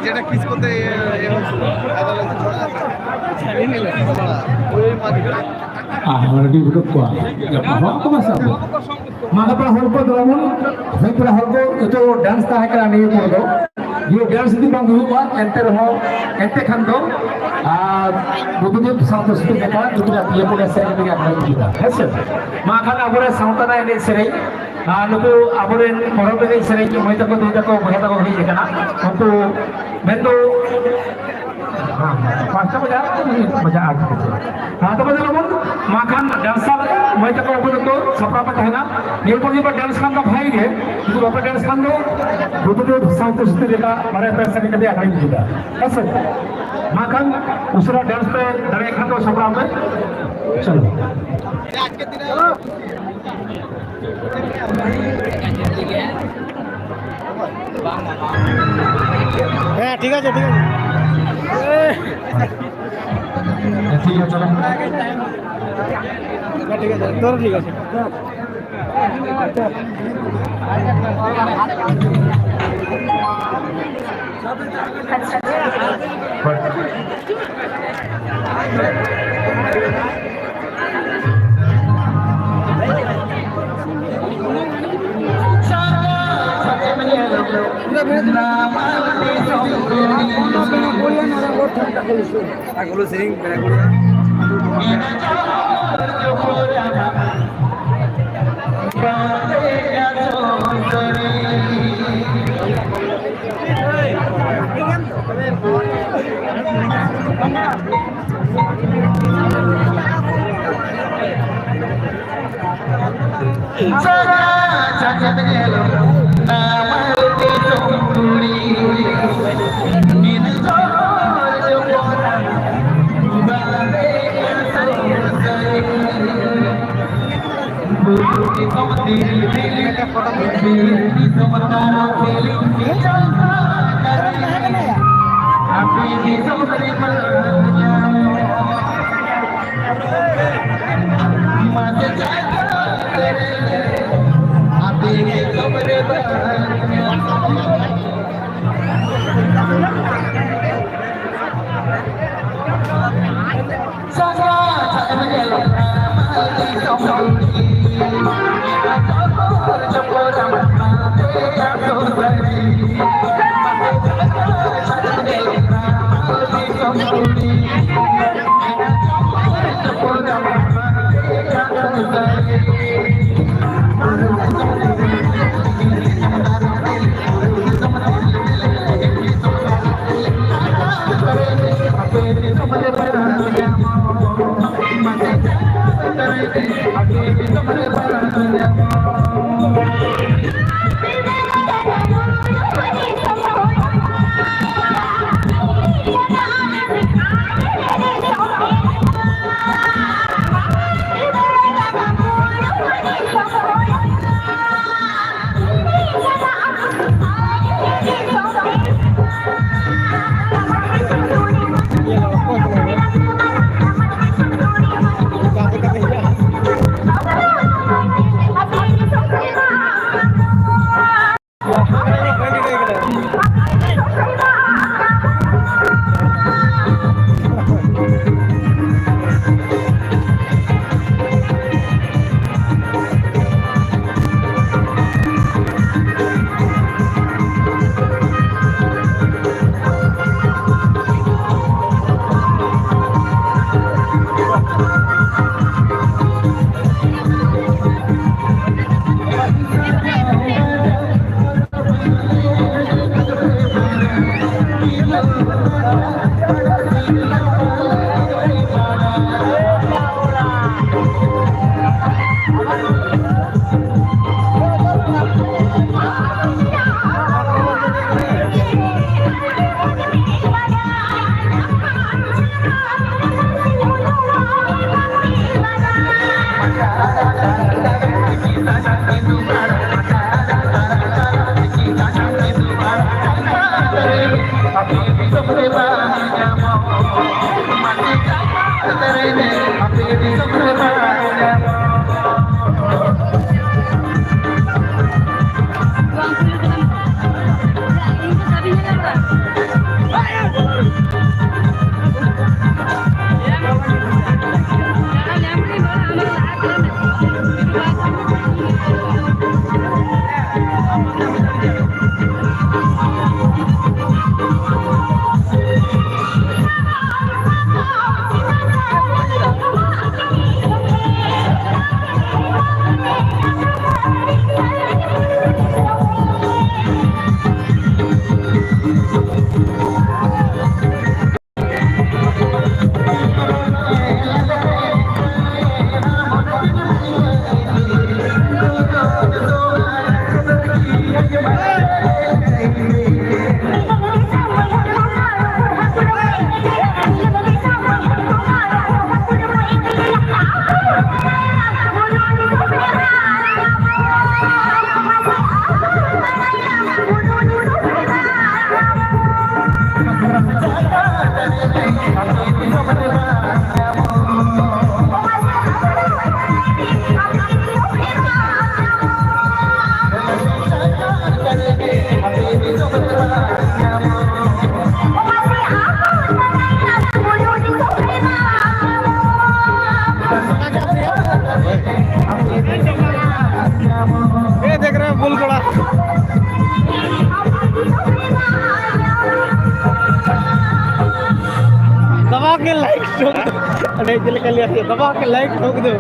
যেটা কিস করতে maka para hal ko dalamon may para hal ko ito dance tayo kaya niyo po do yung dance di bang huwa enter ho ente khando budu santos tu kata kita dia punya seri dengan lagi kita yes maka abore sautana ini seri nuku abore porobe ini seri moi tako duita ko moheta ko hi kana untuk mendo pasca baca aja तो बदल बोल माखन dancer मैं तक ऊपर तो सपरा पता है ना ये तो ये डांस खान का भाई है तो ऊपर डांस खान दो तो साउथ सुते का मारे पैसे के कभी आखिर नहीं होगा बस माखन दूसरा डांस पे दरे खान तो सपरा में चलो आज के दिन है ठीक है ঠিক আছে চলো ঠিক আছে তোর ঠিক আছে Aku sering berakul. ये देख रहे हैं बुलगुड़ा। दबा के लाइक ठोक दो। अरे दिल कर लिया, दबा के लाइक ठोक दो।